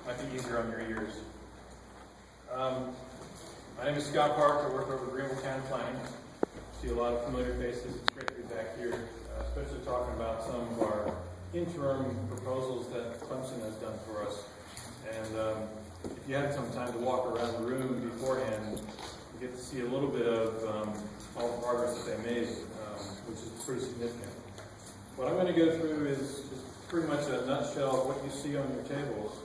Might be easier on your ears. My name is Scott Park. I work over Greenville County Planning. See a lot of familiar faces. It's great to be back here, especially talking about some of our interim proposals that Clemson has done for us. And if you had some time to walk around the room beforehand, you get to see a little bit of all the progress that they made, which is pretty significant. What I'm going to go through is pretty much a nutshell of what you see on your tables.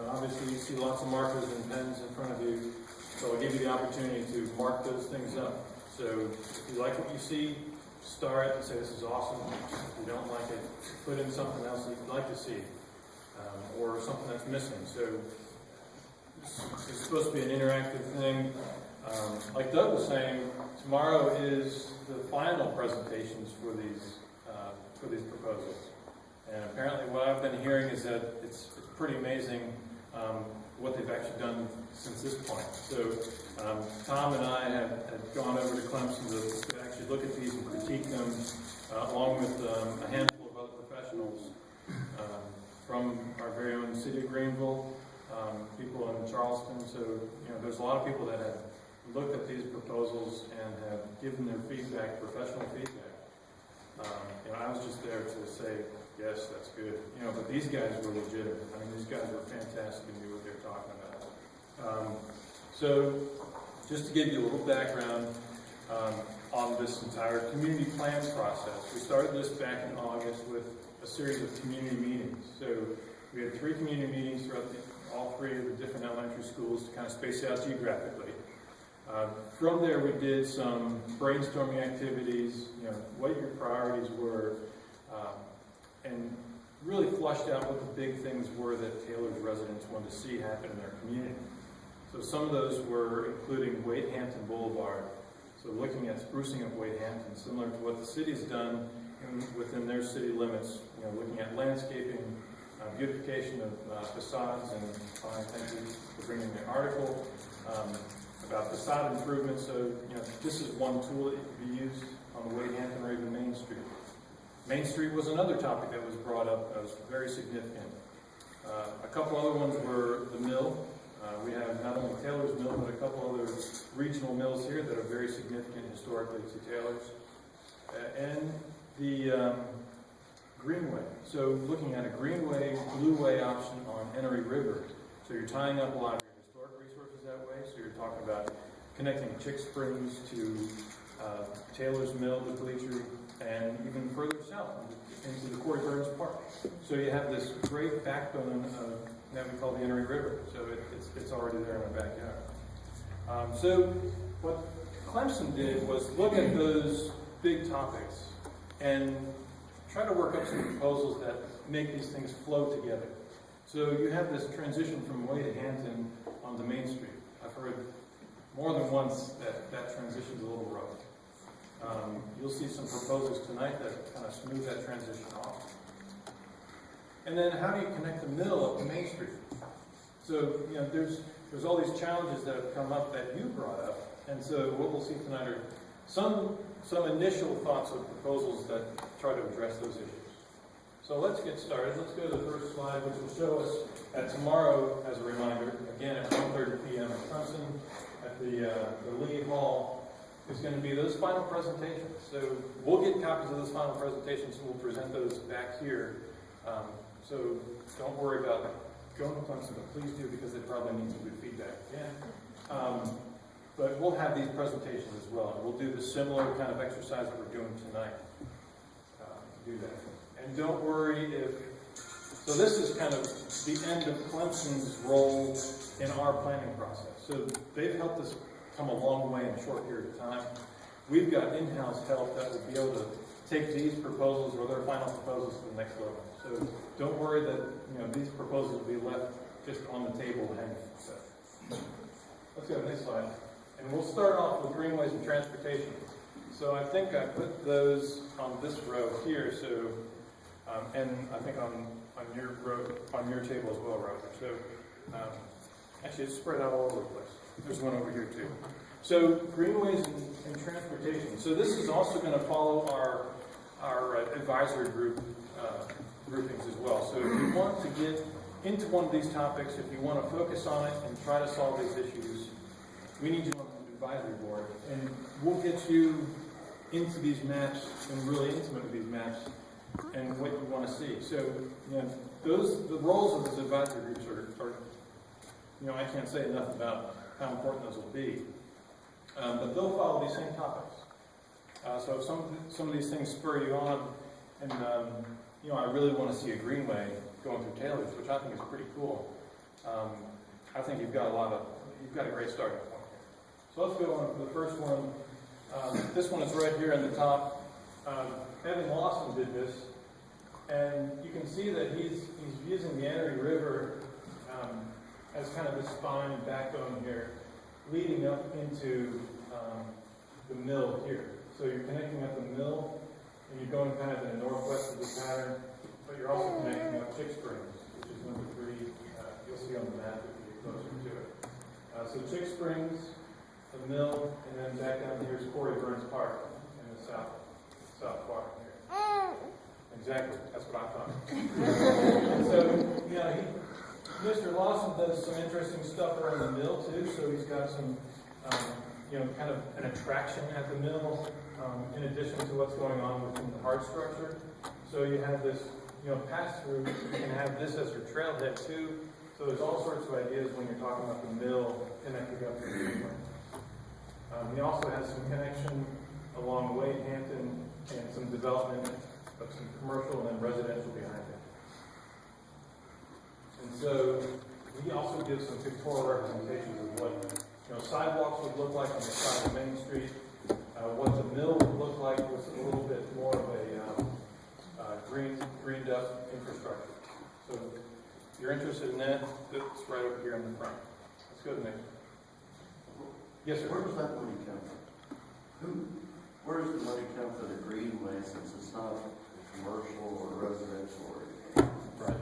Obviously, you see lots of markers and pens in front of you, so I'll give you the opportunity to mark those things up. So if you like what you see, star it and say this is awesome. If you don't like it, put in something else that you'd like to see, or something that's missing. So it's supposed to be an interactive thing. Like Doug was saying, tomorrow is the final presentations for these proposals. And apparently what I've been hearing is that it's pretty amazing what they've actually done since this point. So Tom and I have gone over to Clemson to actually look at these and critique them, along with a handful of other professionals from our very own city of Greenville, people in Charleston. So, there's a lot of people that have looked at these proposals and have given their feedback, professional feedback. I was just there to say, yes, that's good. But these guys were legitimate. I mean, these guys were fantastic and knew what they were talking about. So, just to give you a little background on this entire community plans process, we started this back in August with a series of community meetings. So, we had 3 community meetings throughout all 3 of the different elementary schools to kind of space out geographically. From there, we did some brainstorming activities, what your priorities were, and really flushed out what the big things were that Taylor's residents wanted to see happen in their community. So some of those were including Wade Hampton Boulevard. So looking at sprucing up Wade Hampton, similar to what the city's done within their city limits, looking at landscaping, beautification of facades, and thank you for bringing the article about facade improvements. So, this is one tool that could be used on the Wade Hampton or even Main Street. Main Street was another topic that was brought up that was very significant. A couple other ones were the mill. We have not only Taylor's Mill, but a couple other regional mills here that are very significant historically to Taylor's. And the Greenway. So looking at a Greenway, Blueway option on Interim River. So you're tying up a lot of your historic resources that way. So you're talking about connecting Chick Springs to Taylor's Mill, the Bleacher, and even further south into the Corey Burns Park. So you have this great backbone that we call the Interim River. So it's already there in our backyard. So what Clemson did was look at those big topics and try to work up some proposals that make these things flow together. So you have this transition from Wade to Hampton onto Main Street. I've heard more than once that transition's a little rough. You'll see some proposals tonight that kind of smooth that transition off. And then how do you connect the middle up to Main Street? So, there's all these challenges that have come up that you brought up. And so what we'll see tonight are some initial thoughts of proposals that try to address those issues. So let's get started. Let's go to the first slide, which will show us that tomorrow, as a reminder, again at 1:30 p.m. at Clemson, at the Lee Hall, is going to be those final presentations. So we'll get copies of those final presentations and we'll present those back here. So don't worry about going to Clemson, but please do, because they probably need some good feedback again. But we'll have these presentations as well, and we'll do the similar kind of exercise that we're doing tonight. Do that. And don't worry so this is kind of the end of Clemson's role in our planning process. So they've helped us come a long way in a short period of time. We've got in-house help that will be able to take these proposals or their final proposals to the next level. So don't worry that these proposals will be left just on the table hanging. So let's go to the next slide. And we'll start off with greenways and transportation. So I think I put those on this row here. So and I think on your row, on your table as well, Robert. So actually, it's spread out all over the place. There's one over here too. So greenways and transportation. So this is also going to follow our advisory group groupings as well. So if you want to get into one of these topics, if you want to focus on it and try to solve these issues, we need you on the advisory board, and we'll get you into these maps and really intimate with these maps and what you want to see. So, the roles of those advisory groups are I can't say enough about how important those will be. But they'll follow these same topics. So if some of these things spur you on, and I really want to see a greenway going through Taylor's, which I think is pretty cool. I think you've got a great starting point here. So let's go on to the first one. This one is right here in the top. Evan Lawson did this, and you can see that he's using the Enoree River as kind of the spine and backbone here, leading up into the mill here. So you're connecting up the mill, and you're going kind of in the northwest of the pattern, but you're also connecting up Chick Springs, which is number 3. You'll see on the map if you get closer to it. So Chick Springs, the mill, and then back down here is Corey Burns Park in the south part here. Exactly, that's what I thought. And so, Mr. Lawson does some interesting stuff around the mill too. So he's got some, kind of an attraction at the mill, in addition to what's going on within the hard structure. So you have this, pass through. You can have this as your trailhead too. So there's all sorts of ideas when you're talking about the mill connecting up to the greenway. He also has some connection along Wade Hampton and some development of some commercial and then residential behind it. And so he also gives some pictorial representations of what sidewalks would look like on the side of Main Street, what the mill would look like with a little bit more of a greened up infrastructure. So if you're interested in that, it's right over here in the front. Let's go to the next one. Yes, sir. Where does that money come from? Where does the money come for the greenway, since it's not commercial or residential or anything? Right.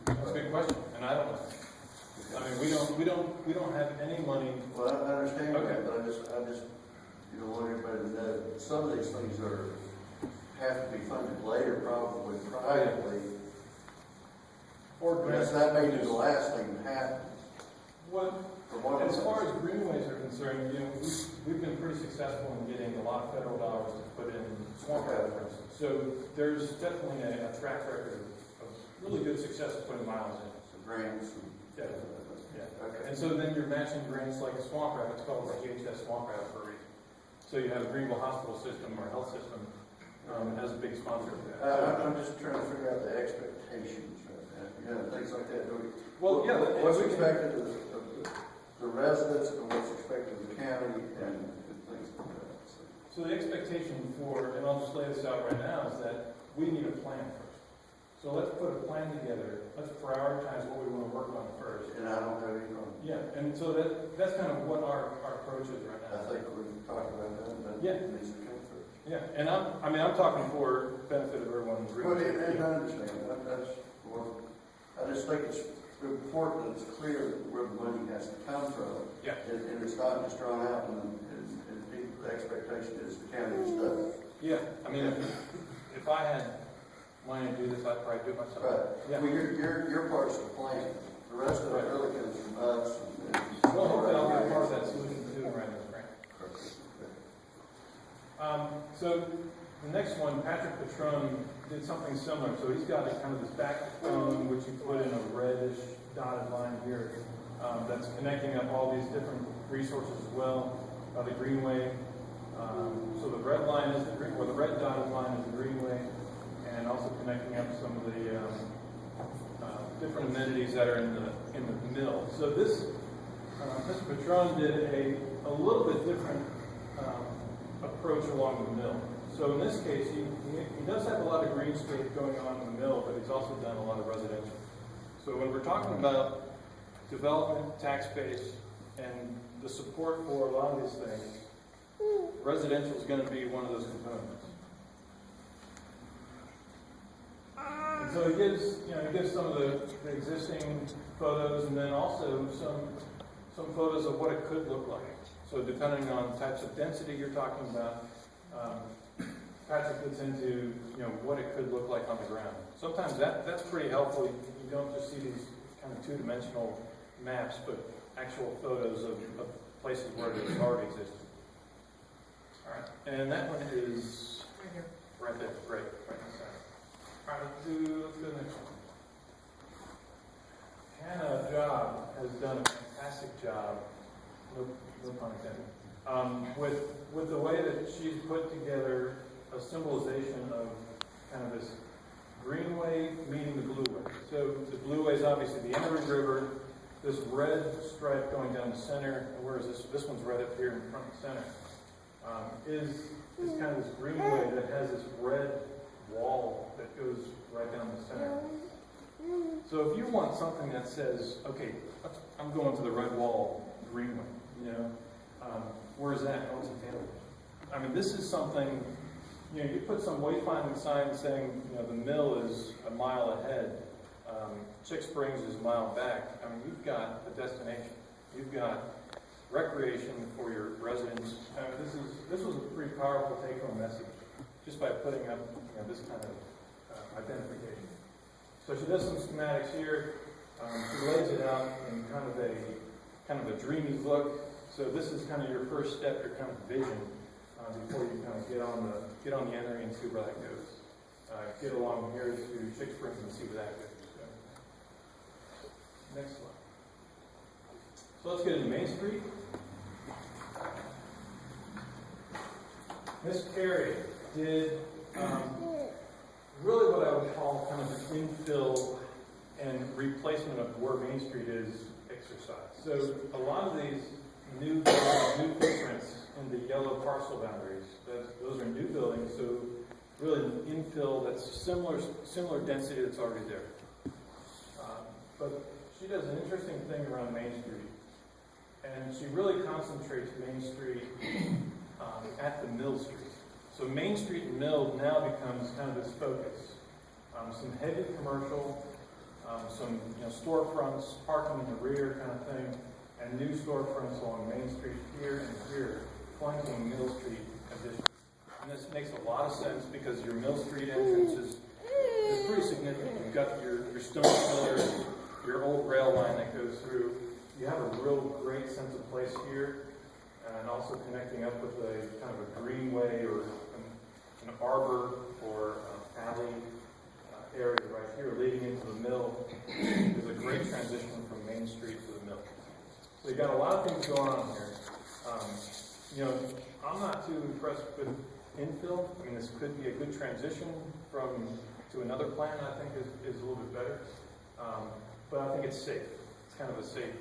That's a good question, and I don't know. I mean, we don't have any money. Well, I understand Okay. that, but I just want everybody to know that some of these things have to be funded later, probably privately. Or grants. That may be the last thing to happen. As far as greenways are concerned, we've been pretty successful in getting a lot of federal dollars to put in swamp rail, for instance. So there's definitely a track record of really good success of putting miles in. So grants. Yeah. Okay. And so then you're matching grants like a swamp rail. It's called the HHS swamp rail for a reason. So you have a Greenville hospital system or health system as a big sponsor of that. I'm just trying to figure out the expectations, things like that. What's expected of the residents and what's expected of the county and things like that. So the expectation and I'll just lay this out right now, is that we need a plan first. So let's put a plan together. Let's prioritize what we want to work on first. And I don't have any problem. Yeah, and so that's kind of what our approach is right now. I think we've talked about that, but Yeah. it needs to come first. Yeah, and I'm talking for benefit of everyone in the Well, group. and I understand. I just think it's important that it's clear where the money has to come from. Yeah. And it's not just drawn out and the expectation is the county stuff. Yeah, I mean, if I had money to do this, I'd probably do it myself. Right. Yeah. Well, your part's the plan. The rest of it really comes from us. Well, hopefully I'll be a part of that solution too, right, Ms. Frank? So the next one, Patrick Patron did something similar. So he's got kind of this backbone, which he put in a reddish dotted line here, that's connecting up all these different resources as well. The greenway. So the red line is the red dotted line is the greenway, and also connecting up some of the different amenities that are in the mill. So this Mr. Patron did a little bit different approach along the mill. So in this case, he does have a lot of green space going on in the mill, but he's also done a lot of residential. So when we're talking about development, tax base, and the support for a lot of these things, residential is going to be one of those components. And so he gives some of the existing photos, and then also some photos of what it could look like. So depending on types of density you're talking about, Patrick gets into, what it could look like on the ground. Sometimes that's pretty helpful. You don't just see these kind of two-dimensional maps, but actual photos of places where it has already existed. All right, and that one is Right here. right there, great, right in the center. All right, let's go to the next one. Hannah Job has done a fantastic job, no pun intended, with the way that she's put together a symbolization of kind of this greenway meeting the blue way. So the blue way is obviously the Interim River, this red stripe going down the center, and whereas this one's right up here in front and center, is kind of this greenway that has this red wall that goes right down the center. So if you want something that says, okay, I'm going to the red wall greenway, where's that? Oh, it's in Taylor. I mean, this is something, you put some wayfinding sign saying, the mill is a mile ahead, Chick Springs is a mile back. I mean, you've got a destination. You've got recreation for your residents. I mean, this was a pretty powerful take-home message, just by putting up this kind of identification. So she does some schematics here. She lays it out in kind of a dreamy look. So this is kind of your first step, your kind of vision, before you kind of get on the entry and see where that goes. Get along here to Chick Springs and see where that goes. So, next slide. So let's get into Main Street. Miss Carey did really what I would call kind of an infill and replacement of where Main Street is exercise. So a lot of these new footprints in the yellow parcel boundaries, those are new buildings, so really an infill that's similar density that's already there. But she does an interesting thing around Main Street, and she really concentrates Main Street at the Mill Street. So Main Street and Mill now becomes kind of this focus. Some heavy commercial, some storefronts, parking in the rear kind of thing, and new storefronts along Main Street here and here, flanking Mill Street addition. And this makes a lot of sense because your Mill Street entrance is pretty significant. You've got your stone pillars, your old rail line that goes through. You have a real great sense of place here, and also connecting up with a kind of a greenway or an arbor or alley area right here leading into the mill is a great transition from Main Street to the mill. So you've got a lot of things going on here. I'm not too impressed with infill. I mean, this could be a good transition to another plan. I think is a little bit better, but I think it's safe. It's kind of a safe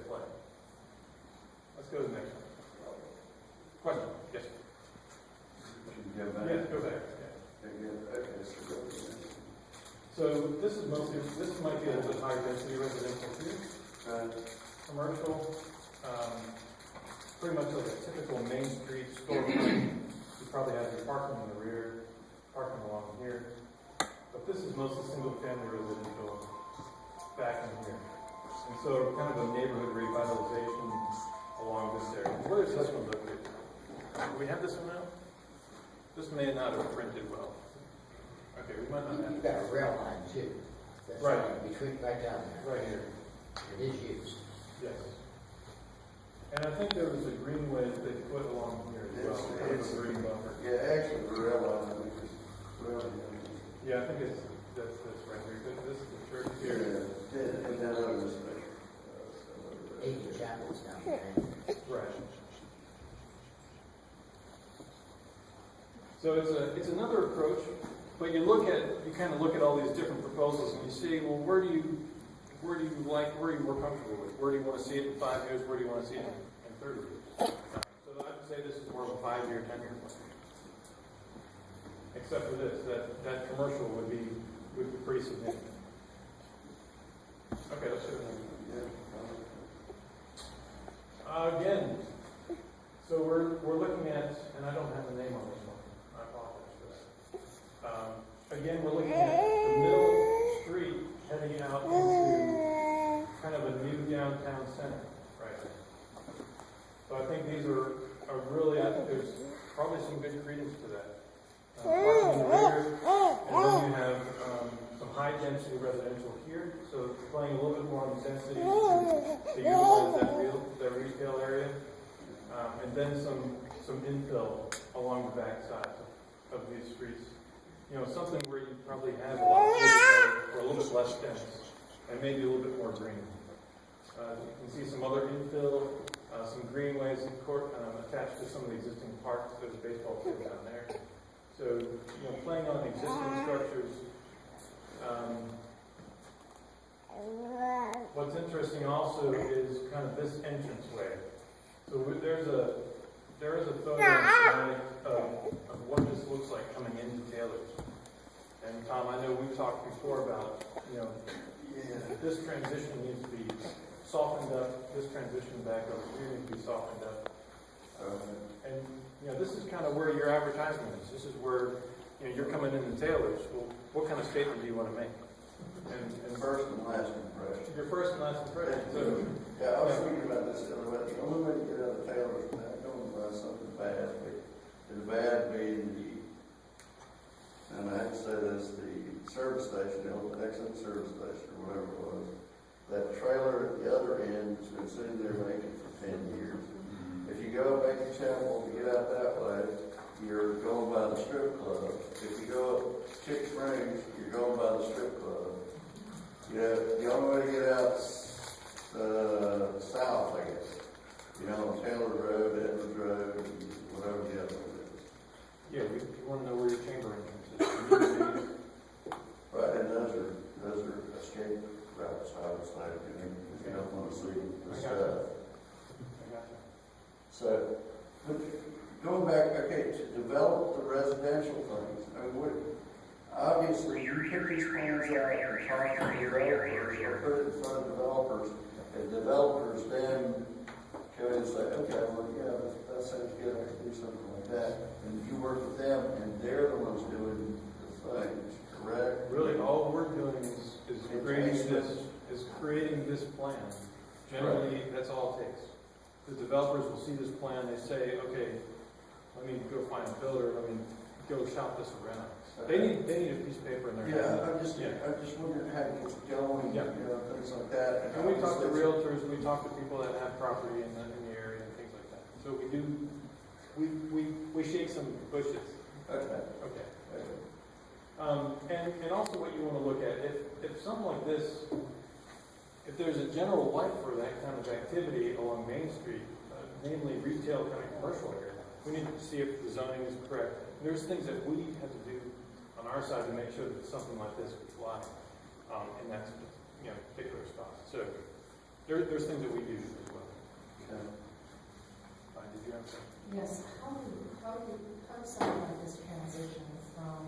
play. Let's go to the next one. Question? Yes. Yes, go back. Yeah. So this might be a little bit higher density residential too. Commercial, pretty much like a typical Main Street storefront. You probably have your parking in the rear, parking along here. But this is mostly single-family residential back in here. And so kind of a neighborhood revitalization along this area. Where is this one located? Do we have this one now? This may not have printed well. Okay, we might not have. You've got a rail line too. That's Right. Between, right down there. Right here. It is used. Yes. And I think there was a greenway that they put along here as well. Kind of a green buffer. Yeah, actually, the rail line, I think is Yeah, I think that's right here. This is the church here. Yeah, and that other special. Eight chapels down there. Right. So it's another approach, but you kind of look at all these different proposals and you see, well, where do you more comfortable with? Where do you want to see it in 5 years? Where do you want to see it in 30 years? So I would say this is more of a 5-year, 10-year plan. Except for this, that commercial would be pretty significant. Okay, let's do it. Again, so we're looking at, and I don't have the name on this one. I apologize for that. Again, we're looking at the Mill Street heading out into kind of a new downtown center, right? So I think these are really, I think there's probably some good credence to that. strong density to utilize that retail area. And then some infill along the back sides of these streets. You know, something where you probably have a lot of or a little bit less dense and maybe a little bit more green. You can see some other infill, some greenways attached to some of the existing parks. There's a baseball field down there. So, you know, playing on existing structures. What's interesting also is kind of this entranceway. So there is a photo schematic of what this looks like coming into Taylor's. And Tom, I know we've talked before about, you know, this transition needs to be softened up. This transition back over here needs to be softened up. And you know, this is kind of where your advertisement is. This is where, you know, you're coming into Taylor's. Well, what kind of statement do you want to make? And first and last impression. Your first and last impression. So, yeah, I was thinking about this the other way. The only way to get out of Taylor's is not going by something bad, but the bad being and I hate to say this, the service station, the old exit service station, or whatever it was, that trailer at the other end has been sitting there vacant for 10 years. If you go up Baker Chapel, you get out that way, you're going by the strip club. If you go up Chick Springs, you're going by the strip club. You know, the only way to get out south, I guess. You know, on Taylor Road, Edwards Road, whatever the other one is. yeah, we want to know where your chamber entrance is. Right, and those are escape routes, I would say, if you don't want to see the I stuff. got you. So, going back, okay, to develop the residential things, I mean, obviously, you put these plans out and talk to developers, or put it in front of developers, and developers then go and say, okay, well, yeah, that sounds good, I can do something like that. And you work with them, and they're the ones doing the things, correct? Really, all we're doing is creating this plan. Generally, that's all it takes. The developers will see this plan, they say, okay, let me go find a builder, let me go shop this around. They need a piece of paper in their hand. Yeah, I'm just wondering how it gets going, Yeah. you know, things like that. And we talk to realtors, we talk to people that have property in the area and things like that. So we shake some bushes. Okay. Okay. And also what you want to look at, if something like this, if there's a general light for that kind of activity along Main Street, namely retail kind of commercial area, we need to see if the zoning is correct. There's things that we have to do on our side to make sure that something like this would fly in that particular spot. So there's things that we do as well. Okay. Did you have something? Yes, how do something like this transition from,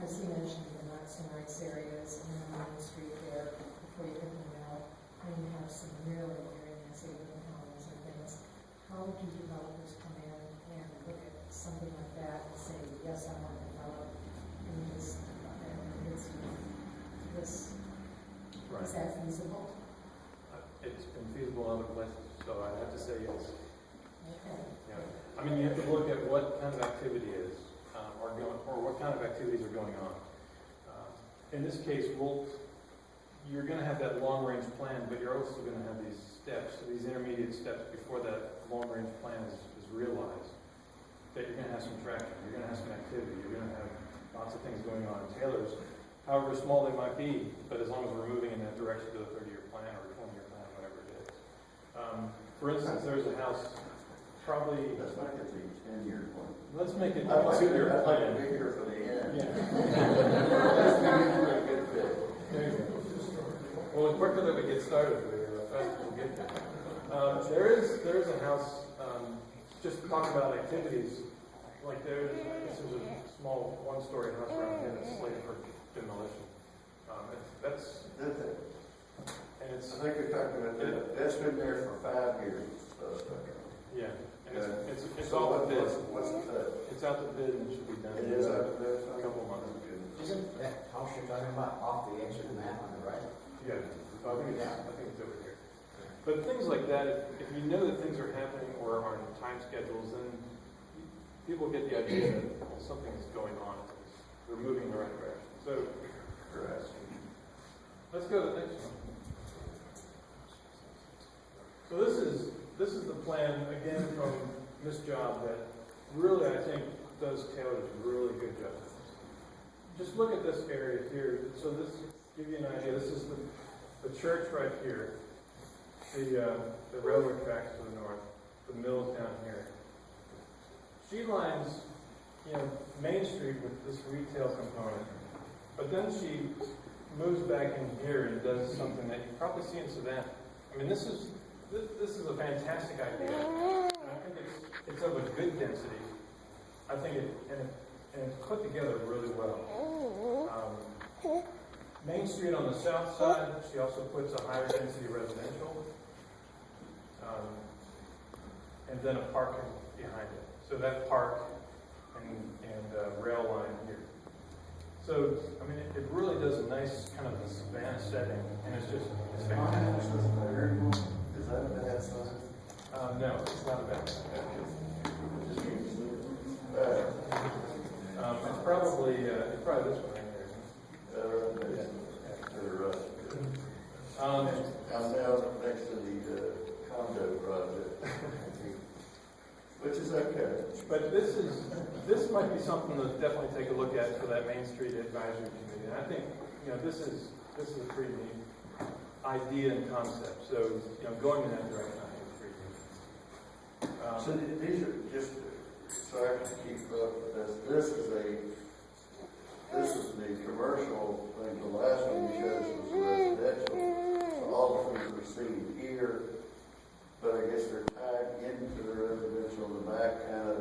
as you mentioned, the nuts and rights areas and then Main Street there, before you hit the mill, and you have some really very nice even homes and things. How do developers come in and look at something like that and say, yes, I want to develop in this, Right. Is that feasible? It's been feasible in other places, so I have to say yes. Okay. Yeah. I mean, you have to look at what kind of activity is, or what kind of activities are going on. In this case, you're going to have that long-range plan, but you're also going to have these steps, these intermediate steps before that long-range plan is realized. That you're going to have some traction, you're going to have some activity, you're going to have lots of things going on in Taylor's, however small they might be, but as long as we're moving in that direction to the 30-year plan or 20-year plan, whatever it is. For instance, there's a house probably... Let's make it the 10-year plan. Let's make it I'd a like 2-year to plan. be here for the end. Yeah. That's a good fit. There you go. Well, the quicker that we get started, the faster we'll get there. There is a house, just to talk about activities, like there's a small one-story house around here that's slated for demolition. And I think we talked about that. That's been there for 5 years. yeah, and it's So all the bid. what's the fit? It's out the bid and it should be done. It is out there. A couple of months. Isn't that house you're talking about off the edge of the map on the right? Yeah, I think it's over here. But things like that, if you know that things are happening or are in time schedules, then people get the idea that something is going on. We're moving in the right direction. So, Correct. Let's go to the next one. So this is the plan, again, from this job that really, I think, does Taylor's really good job. Just look at this area here. So this, give you an idea, this is the church right here, the railroad tracks to the north, the mills down here. She lines, Main Street with this retail component, but then she moves back in here and does something that you probably see in Savannah. I mean, this is a fantastic idea. And I think it's of a good density. I think and it's put together really well. Main Street on the south side, she also puts a higher density residential, and then a parking behind it. So that park and rail line here. So, I mean, it really does a nice kind of a Savannah setting, and it's fantastic. Is that a bad size? No, it's not a bad size. It's probably this one right there. I'm now next to the condo project, which is okay. But this might be something to definitely take a look at for that Main Street Advisory Committee. And I think, this is a pretty neat idea and concept. So, going in that direction, I think is pretty neat. So these are just, so I can keep up with this. This is the commercial thing. The last one you showed us was residential. So all the things we're seeing here, but I guess they're tied into the residential in the back, kind of,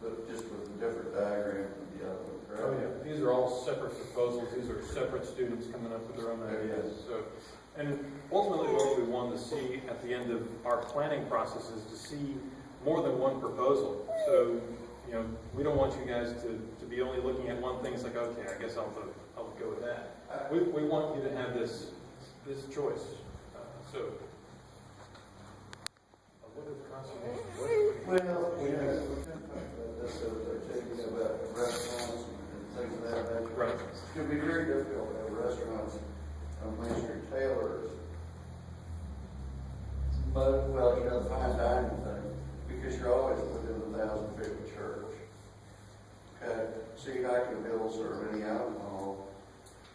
but just with a different diagram from the other one, correct? Oh, yeah. These are all separate proposals. These are separate students coming up with their own ideas. So, and ultimately what we want to see at the end of our planning process is to see more than one proposal. So, we don't want you guys to be only looking at one thing. It's like, okay, I guess I'll go with that. We want you to have this choice. So, what is conservation? Well, we have this taking about restaurants and things of that nature. Right. It's going to be very difficult to have restaurants on Main Street Taylor's. But, the fine dining thing, because you're always within 1,000 feet of a church. Okay, so you're not going to be able to serve any alcohol,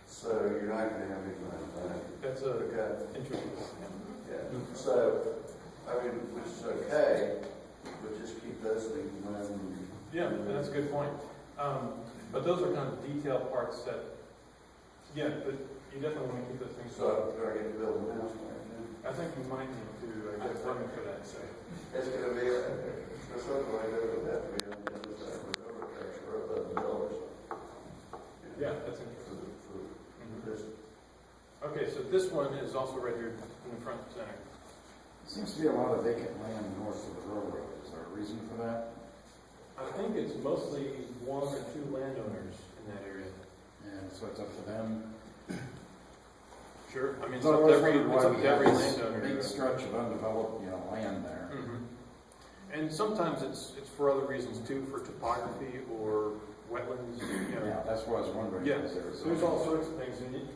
so you're not going to have any fine dining. That's interesting. Yeah. So, which is okay, but just keep those things in mind. Yeah, that's a good point. But those are kind of detailed parts that, but you definitely want to keep those things. So, do I get to build a house right now? I think you might need to get a permit for that. So. It's going to be, for something like that, it would have to be on the other side of the overpass or above the dollars. Yeah, that's interesting. For this. Okay, so this one is also right here in the front center. Seems to be a lot of vacant land north of the railroad. Is there a reason for that? I think it's mostly one or two landowners in that area. And so it's up to them. Sure. I mean, it's So I up was to every wondering why we have every this landowner. big stretch of undeveloped, land there. And sometimes it's for other reasons too, for topography or wetlands. Yeah, that's what I was wondering. Yeah, Is there there's all sorts of things. And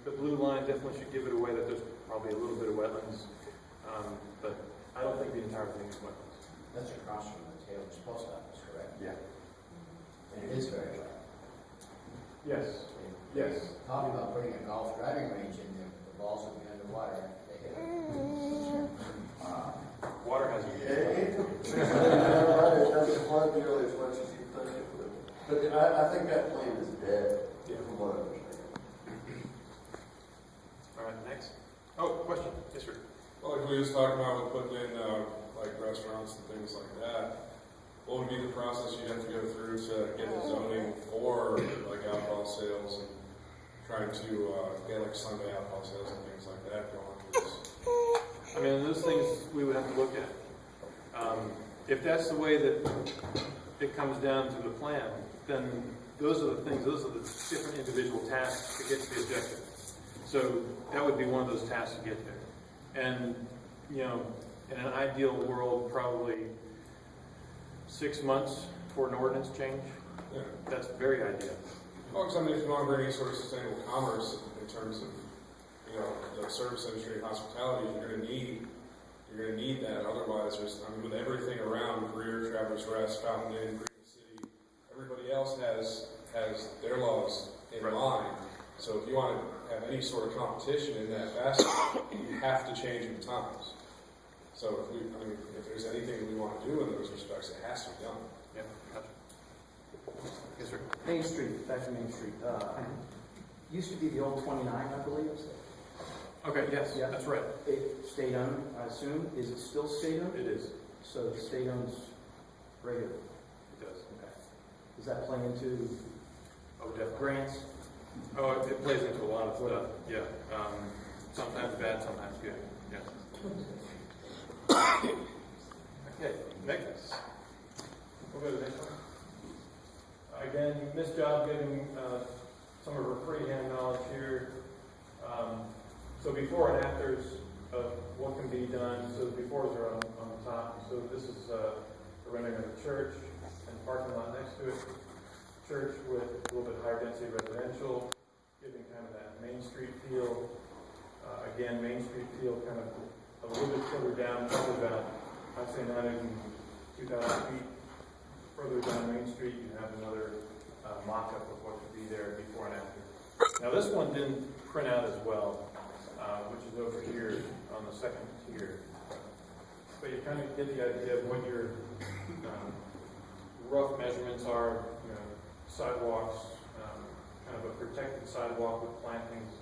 the blue line definitely should give it away that there's probably a little bit of wetlands. But I don't think the entire thing is wetlands. That's across from the Taylor's post office, correct? Yeah. And it is very wet. Yes. Yes. Talking about putting a golf driving range in there, the balls would be underwater. They hit it. Water has It doesn't flood nearly as much as you think it would. But I think that plan is dead, from what I understand. All right, next. Oh, question. Yes, sir. Well, like we was talking about with putting in like restaurants and things like that, what would be the process you'd have to go through to get the zoning for like alcohol sales and trying to get like Sunday alcohol sales and things like that going? I mean, those things we would have to look at. If that's the way that it comes down to the plan, then those are the things, those are the different individual tasks to get to the objective. So that would be one of those tasks to get there. And, in an ideal world, probably 6 months for an ordinance change. Yeah. That's very ideal. Well, because if you want to bring any sort of sustainable commerce in terms of you know, the service industry and hospitality, you're gonna need that. Otherwise, with everything around, Greer, Travelers Rest, Fountain Inn, Greenville City, everybody else has their laws in line. So if you want to have any sort of competition in that facet, you have to change with times. So if there's anything we want to do in those respects, it has to be done. Yeah, gotcha. Yes, sir. Main Street, back to Main Street. Used to be the old 29, I believe. Okay, yes, Yeah. that's right. State owned, I assume. Is it still state owned? It is. So the state owns regular. It does. Okay. Does that play into Oh, definitely. grants? Oh, it plays into a lot of stuff. Yeah. Sometimes bad, sometimes good. Yeah. Okay, next. We'll go to the next one. Again, missed job getting some of her freehand knowledge here. So before and afters of what can be done. So the befores are on the top. So this is a rendering of the church and the parking lot next to it. Church with a little bit higher density residential, giving kind of that Main Street feel. Again, Main Street feel kind of a little bit further down, probably about, I'd say not even 2,000 feet further down Main Street. You have another mock-up of what could be there before and after. Now this one didn't print out as well, which is over here on the second tier. But you kind of get the idea of what your rough measurements are, you know, sidewalks, kind of a protected sidewalk with plantings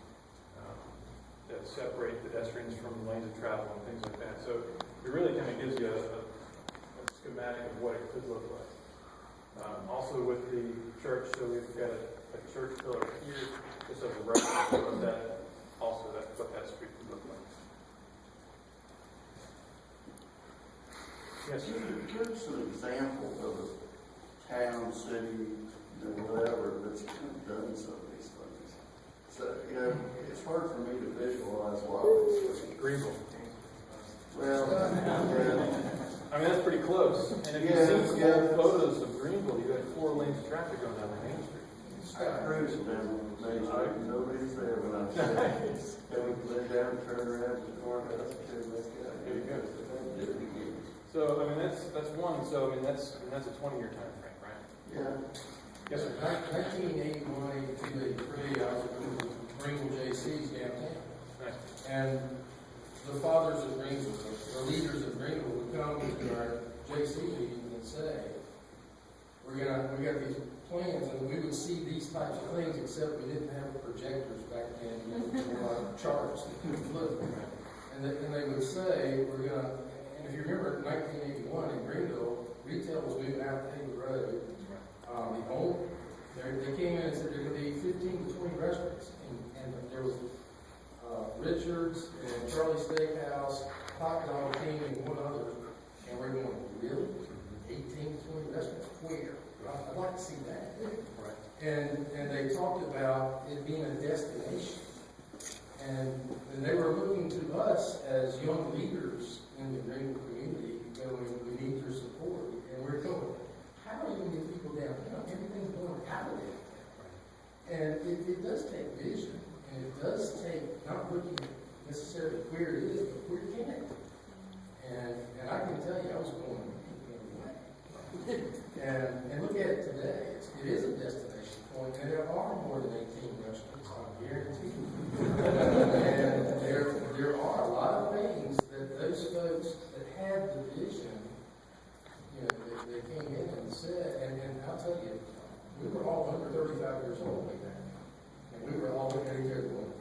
that separate pedestrians from lanes of travel and things like that. So it really kind of gives you a schematic of what it could look like. Also with the church, so we've got a church pillar here, just as a reference of that, also that's what that street would look like. Yes, sir. Give us an example of a town, city, whatever, that's kind of done some of these things. So, you know, it's hard for me to visualize why it's Greenville. well, yeah. I mean, that's pretty close. And if you see some old photos of Greenville, you had 4 lanes of traffic going down the Main Street. I cruised down Main Street, nobody's there when I'm saying, then we let down, turn around to the courthouse, turn back out. There you go. So, I mean, that's one. So, I mean, that's a 20-year time frame, right? Yeah. Yes, sir. 1981, 82, 83, I was at Greenville JC's downtown. Nice. And the fathers of Greenville, the leaders of Greenville would come to our JC meetings and say, we got these plans, and we would see these types of things, except we didn't have projectors back then, you know, charts that you could look at. And they would say, and if you remember 1981 in Greenville, retail was moving out to Hayward Road. They came in and said there could be 15 to 20 restaurants, and there was Richards and Charlie Steakhouse, Hot Dog King, and one other, and we're going, really? 18 to 20 restaurants? Where? I'd like to see that. Right. And they talked about it being a destination. And they were looking to us as young leaders in the Greenville community, going, we need your support. And we're going, how are you going to get people downtown? Everything's going out of there. And it does take vision, and it does take not looking necessarily where it is, but where can it be? And I can tell you, I was going, what? And look at it today. It is a destination point, and there are more than 18 restaurants, I guarantee you. And there are a lot of things that those folks that had the vision, you know, they came in and said, and I'll tell you, we were all under 35 years old back then. And we were all looking at each other going,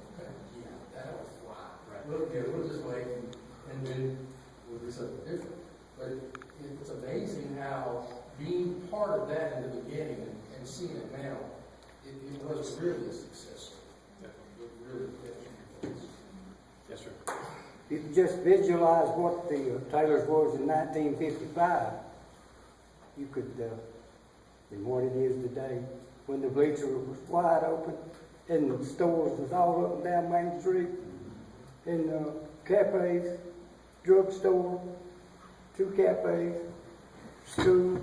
yeah, that'll fly. Right. We'll just wait and then we'll do something different. But it's amazing how being part of that in the beginning and seeing it now, it was really a success. Yeah. It really was. Yes, sir. You can just visualize what the Taylor's was in 1955. You could, and what it is today, when the bleacher was wide open, and the stores was all up and down Main Street, and cafes, drugstore, 2 cafes, school,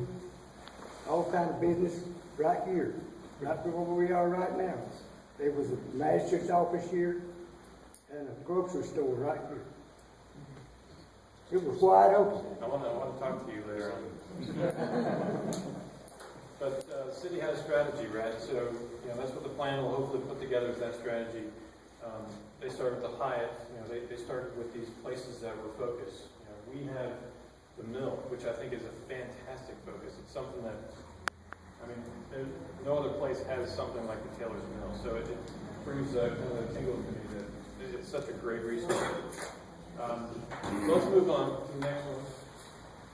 all kind of business right here, right where we are right now. There was a magistrate's office here, and a grocery store right here. It was wide open. I want to talk to you later on. But the city has a strategy, right? So, that's what the plan will hopefully put together is that strategy. They started with the Hyatt, they started with these places that were focused. We have the mill, which I think is a fantastic focus. It's something that, no other place has something like the Taylor's Mill. So it brings kind of a tingle to me that it's such a great resource. Let's move on to the next one.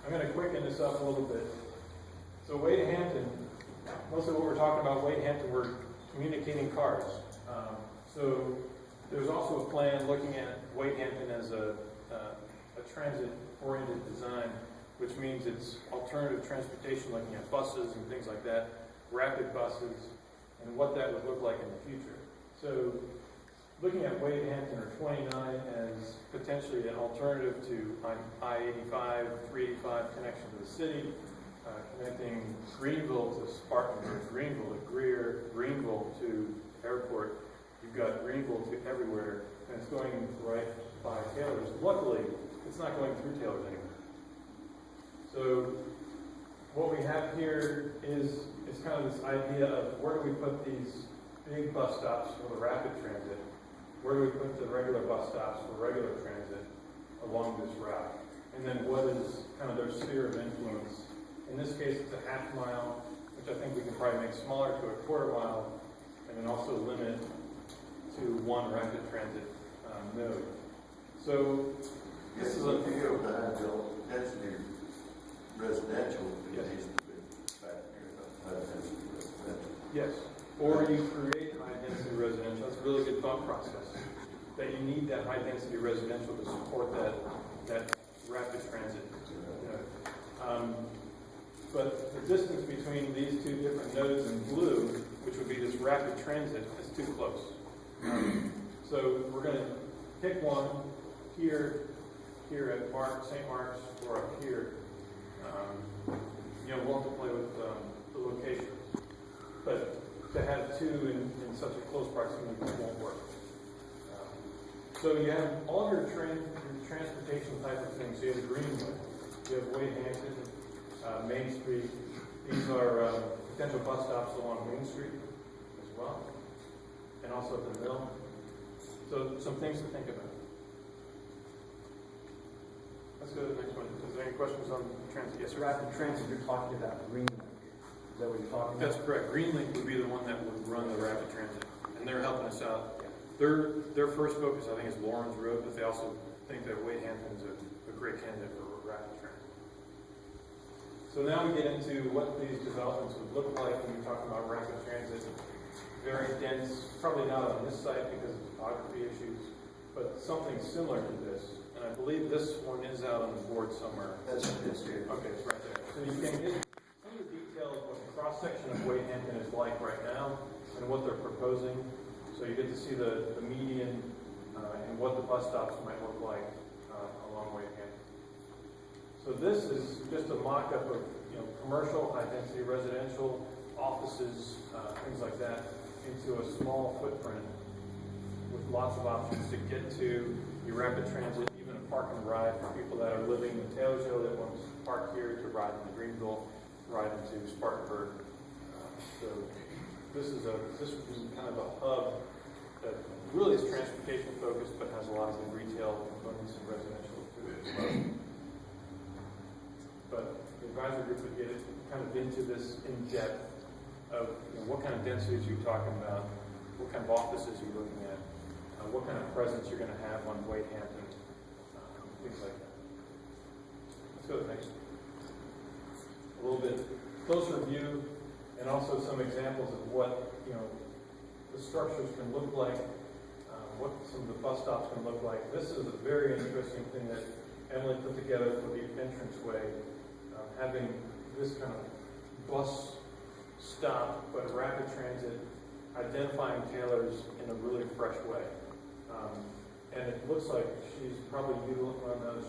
I'm going to quicken this up a little bit. So Wade Hampton, mostly what we're talking about, Wade Hampton, we're communicating cars. So there's also a plan looking at Wade Hampton as a transit-oriented design, which means it's alternative transportation, looking at buses and things like that, rapid buses, and what that would look like in the future. So looking at Wade Hampton or 29 as potentially an alternative to I-85, 385 connection to the city, connecting Greenville to Spartanburg, Greenville to Greer, Greenville to airport. You've got Greenville to everywhere, and it's going right by Taylor's. Luckily, it's not going through Taylor's anymore. So what we have here is kind of this idea of where do we put these big bus stops for the rapid transit? Where do we put the regular bus stops for regular transit along this route? And then what is kind of their sphere of influence? In this case, it's a half mile, which I think we can probably make smaller to a quarter mile, and then also limit to one rapid transit node. So this is a If you go with the high density residential, it Yes. needs to be back here, high density residential. yes, or you create high density residential. That's a really good thought process. That you need that high density residential to support that rapid transit. But the distance between these two different nodes in blue, which would be this rapid transit, is too close. So we're going to pick one here at St. Mark's, or up here. We'll have to play with the location. But to have two in such a close proximity won't work. So you have all your transportation type of things. So you have Greenville, you have Wade Hampton, Main Street. These are potential bus stops along Main Street as well, and also at the mill. So some things to think about. Let's go to the next one. Is there any questions on transit? Yes, sir. Rapid transit, you're talking about Greenville. Is that what you're talking about? That's correct. Greenlink would be the one that would run the rapid transit, and they're helping us out. Their first focus, I think, is Lawrence Road, but they also think that Wade Hampton is a great candidate for rapid transit. So now we get into what these developments would look like when you're talking about rapid transit. Very dense, probably not on this site because of topography issues, but something similar to this. And I believe this one is out on the board somewhere. That's what it is here. Okay, it's right there. So you can get some of the details of what the cross-section of Wade Hampton is like right now and what they're proposing. So you get to see the median and what the bus stops might look like along Wade Hampton. So this is just a mock-up of commercial, high-density residential, offices, things like that, into a small footprint with lots of options to get to your rapid transit, even a park and ride for people that are living in Taylorsville that want to park here to ride into Greenville, ride into Spartanburg. So this would be kind of a hub that really is transportation focused, but has a lot of the retail components and residential to it as well. But the advisory group would get kind of into this in depth of what kind of densities you're talking about, what kind of offices you're looking at, what kind of presence you're going to have on Wade Hampton, things like that. Let's go to the next one. A little bit closer view, and also some examples of what the structures can look like, what some of the bus stops can look like. This is a very interesting thing that Emily put together for the entranceway, having this kind of bus stop, but rapid transit, identifying Taylor's in a really fresh way. And it looks like she's probably she's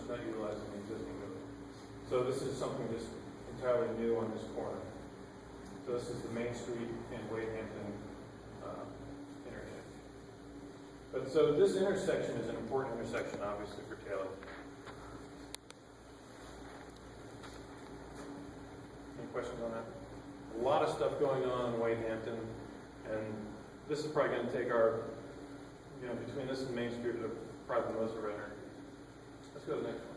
not utilizing the existing building. So this is something just entirely new on this corner. So this is the Main Street and Wade Hampton interchange. But so this intersection is an important intersection, obviously, for Taylor. Any questions on that? A lot of stuff going on in Wade Hampton, and this is probably going to take our, between this and Main Street, probably the most of our energy. Let's go to the next one.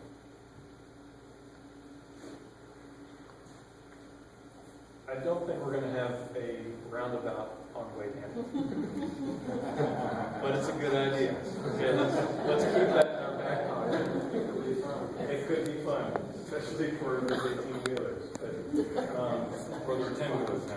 I don't think we're going to have a roundabout on Wade Hampton. But it's a good idea. Okay, let's keep that in our back pocket. It could be fun, especially for those 18-wheelers, or their 10-wheelers now.